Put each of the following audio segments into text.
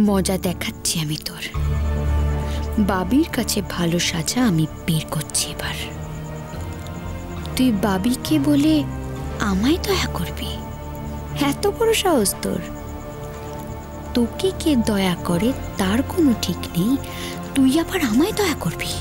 মজা দেখাচ্ছি আমি তোর। বাবির কাছে ভালো সাজা আমি বের করছি এবার। তুই বাবিকে বলে আমায় দয়া করবি? এত বড় সাহস তোর? তোকে কে দয়া করে তার কোনো ঠিক নেই, তুই আবার আমায় দয়া করবি?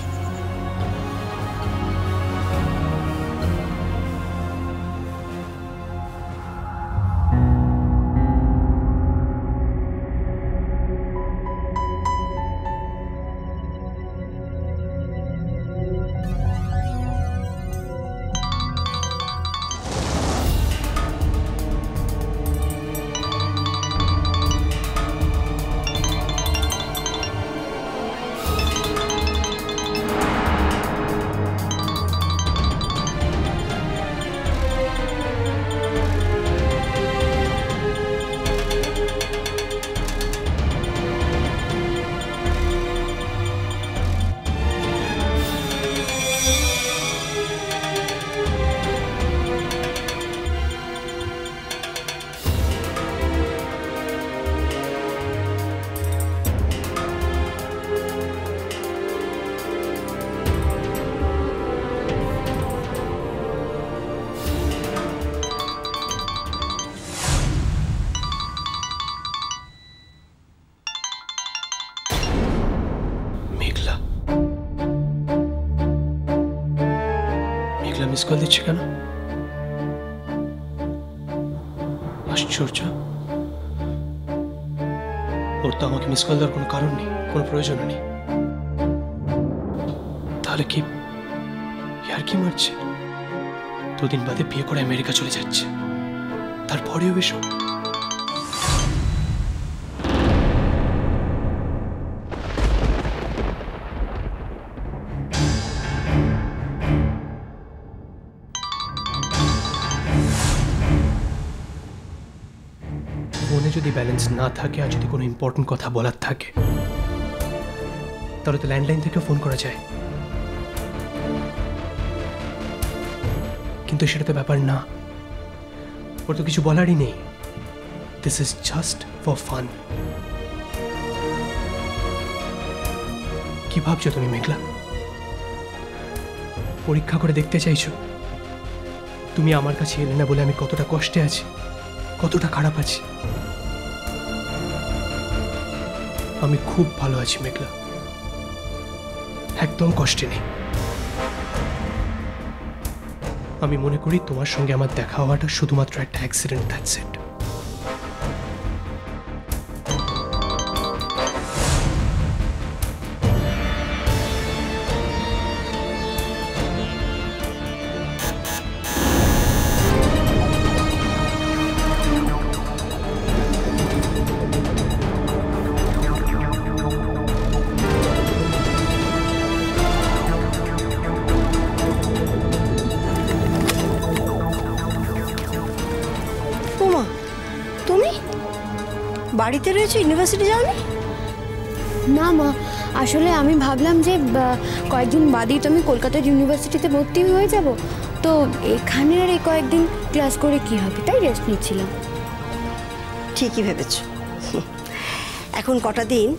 মিস কল দিচ্ছে কেন? আশ্চর্য, ওর তো আমাকে মিস কল দেওয়ার কোনো কারণ নেই, কোনো প্রয়োজন নেই। তাহলে কি ইয়ার কি মারছে? দুদিন বাদে বিয়ে করে আমেরিকা চলে যাচ্ছে, তারপরেও এসব। ফোনে যদি ব্যালেন্স না থাকে আর যদি কোনো ইম্পর্টেন্ট কথা বলার থাকে তাহলে তো ল্যান্ডলাইন থেকে ফোন করা যায়, কিন্তু সেটা তো ব্যাপার না। ওর তো কিছু বলারই নেই। This is just for fun. কি ভাবছো তুমি মেঘলা? পরীক্ষা করে দেখতে চাইছো তুমি আমার কাছে এলে না বলে আমি কতটা কষ্টে আছি, কতটা খারাপ আছি? আমি খুব ভালো আছি মেঘলা, একদম কষ্টে নেই। আমি মনে করি তোমার সঙ্গে আমার দেখা হওয়াটা শুধুমাত্র একটা অ্যাক্সিডেন্ট, দ্যাটস ইট। বাড়িতে রয়েছে, ইউনিভার্সিটি যাওনি? না মা, আসলে আমি ভাবলাম যে কয়েকদিন বাদেই তো আমি কলকাতার ইউনিভার্সিটিতে ভর্তি হয়ে যাব, তো এখানে আর এই কয়েকদিন ক্লাস করে কি হবে, তাই রেস্ট নিচ্ছিলাম। ঠিকই ভেবেছ। এখন কটা দিন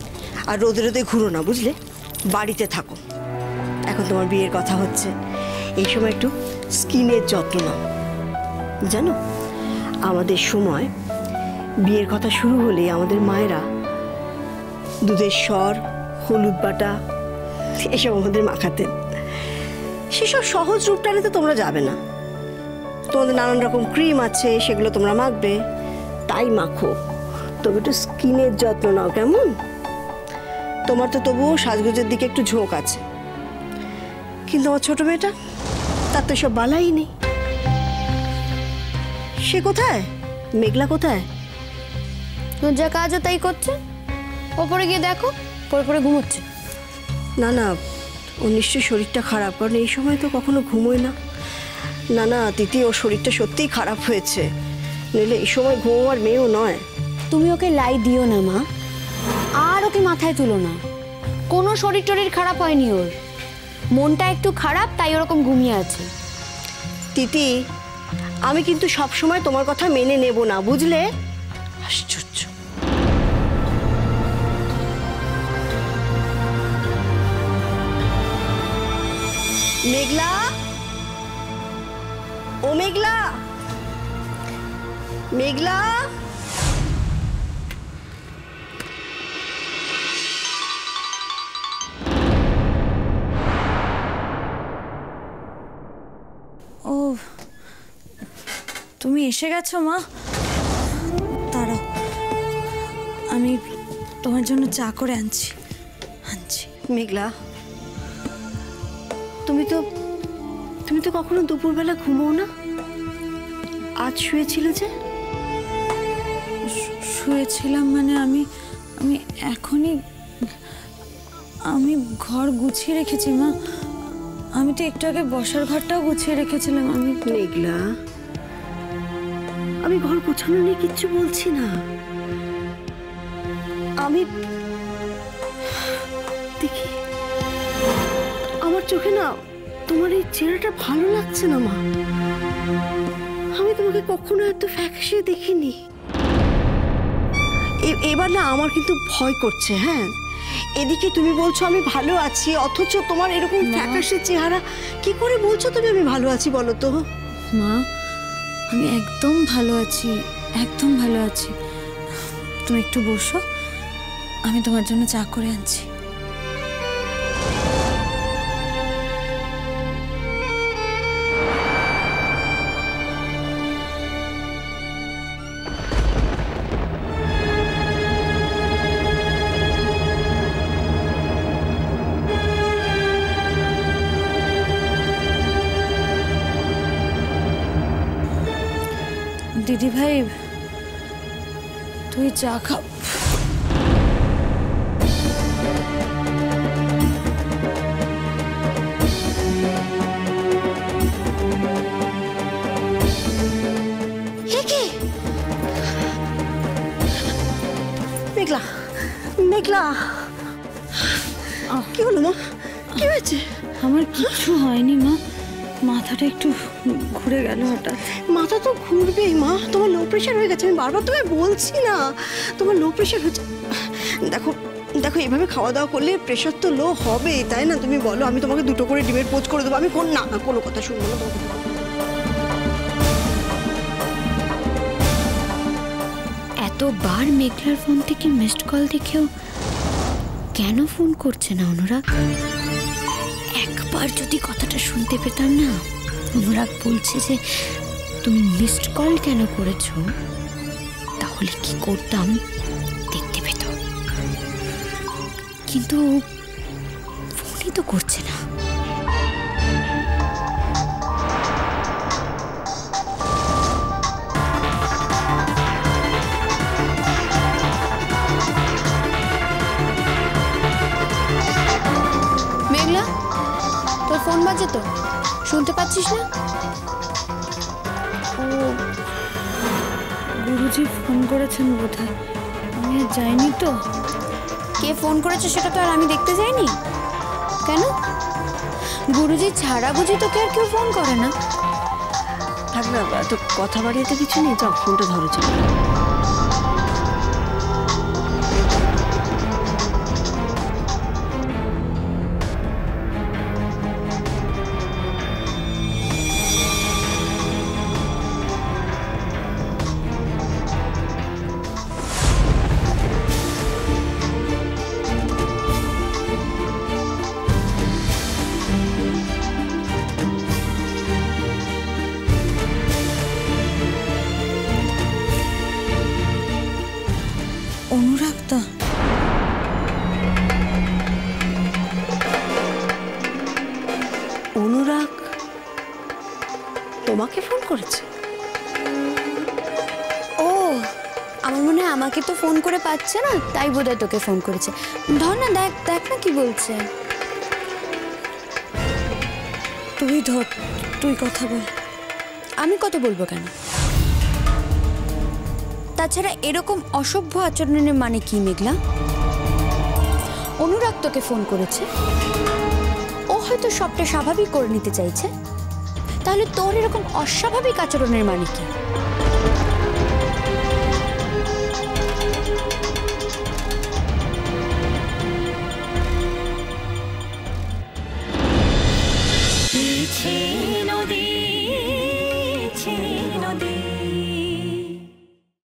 আর রোদে রোদে ঘুরো না, বুঝলে? বাড়িতে থাকো। এখন তোমার বিয়ের কথা হচ্ছে, এই সময় একটু স্কিনের যত্ন নাও। জানো, আমাদের সময় বিয়ের কথা শুরু হলে আমাদের মায়েরা দুধের স্বর, হলুদ বাটা এসব আমাদের মাখাতেন। সেসব সহজ রূপটানে তো তোমরা যাবে না। তোমাদের নানান রকম ক্রিম আছে, সেগুলো তোমরা মাখবে, তাই মাখো। তবে একটু স্কিনের যত্ন নাও, কেমন? তোমার তো তবুও সাজগোজের দিকে একটু ঝোঁক আছে, কিন্তু আমার ছোট মেয়েটা, তার তো সব বালাই নেই। সে কোথায়? মেঘলা কোথায়? যা কাজও তাই করছে, ওপরে গিয়ে দেখো, পরে পরে ঘুমোচ্ছে। না না, ওর নিশ্চয়ই শরীরটা খারাপ, কারণ এই সময় তো কখনো ঘুমোয় না। না না তিথি, ওর শরীরটা সত্যিই খারাপ হয়েছে, নইলে এই সময় ঘুমোবার মেয়েও নয়। তুমি ওকে লাই দিও না মা, আর ওকে মাথায় তুলো না। কোনো শরীর টরীর খারাপ হয়নি ওর, মনটা একটু খারাপ, তাই ওরকম ঘুমিয়ে আছে। তিথি, আমি কিন্তু সবসময় তোমার কথা মেনে নেব না, বুঝলে? আশ্চর্য। মেঘলা, ও মেঘলা, মেঘলা। ও, তুমি এসে গেছো মা? দাঁড়াও, আমি তোমার জন্য চা করে আনছি। মেঘলা, তুমি তো কখনো দুপুরবেলা ঘুমোও না? আজ শুয়েছিলে যে? শুয়েছিলাম মানে আমি এখনই ঘর গুছিয়ে রেখেছি মা। আমি তো একটু আগে বসার ঘরটাও গুছিয়ে রেখেছিলাম। মেঘলা, আমি ঘর গোছানো নিয়ে কিচ্ছু বলছি না। আমি দেখি আমার চোখে না তোমার এই চেহারাটা ভালো লাগছে না মা। আমি তোমাকে কখনো এত ফ্যাকাশে দেখিনি। এবার না আমার কিন্তু ভয় করছে। হ্যাঁ, এদিকে তুমি বলছো আমি ভালো আছি, অথচ তোমার এরকম ফ্যাকাশে চেহারা। কি করে বলছো তুমি আমি ভালো আছি বলো তো? মা, আমি একদম ভালো আছি, একদম ভালো আছি। তুমি একটু বসো, আমি তোমার জন্য চা করে আনছি। দিদি ভাই, তুই চা খা। মেঘলা, মেঘলা, কি হলো মা? কি হয়েছে? আমার কিছু হয়নি মা, মাথাটা একটু ঘুরে গেল হঠাৎ। মাথা তো ঘুরবেই মা, তোমার লো প্রেশার হয়ে গেছে। আমি বারবার তোমায় বলছি না তোমার লো প্রেশার হচ্ছে। দেখো দেখো, এভাবে খাওয়া দাওয়া করলে প্রেশার তো লো হবে, তাই না? তুমি বলো, আমি তোমাকে 2টো করে ডিমের পোচ করে দেবো। আমি না কোনো কথা শুনবো না তোমাকে। এতবার মেঘলার ফোন থেকে মিসড কল দেখেও কেন ফোন করছে না অনুরাগ? একবার যদি কথাটা শুনতে পেতাম না। অনুরাগ বলছে যে তুমি মিসড কল কেন করেছো, তাহলে কি করতাম দেখতে পেত। কিন্তু ফোনই তো করছে না। মেঘলা, তোর ফোন বাজে তো, শুনতে পাচ্ছিস না? ও, গুরুজি ফোন করেছেন বোধহয়, আমি আর যাইনি তো। কে ফোন করেছে সেটা তো আর আমি দেখতে যাইনি। কেন? গুরুজি ছাড়া বুঝি তোকে আর কেউ ফোন করে না? থাক না, এত কথা বাড়িয়ে তো কিছু নেই। যাও, ফোনটা ধরো। চলো। অনুরাগদা, অনুরাগ তোমাকে ফোন করেছে? ও, আমার মনে হয় আমাকে তো ফোন করে পাচ্ছে না, তাই বোধহয় তোকে ফোন করেছে। ধর না, দেখ দেখ না কি বলছে। তুই ধর, তুই কথা বল। আমি কত বলবো কেন? তাছাড়া এরকম অসভ্য আচরণের মানে কি মেঘলা? অনুরাগ তোকে ফোন করেছে, ও হয়তো সবটা স্বাভাবিক করে নিতে চাইছে, তাহলে তোর এরকম অস্বাভাবিক আচরণের মানে কি?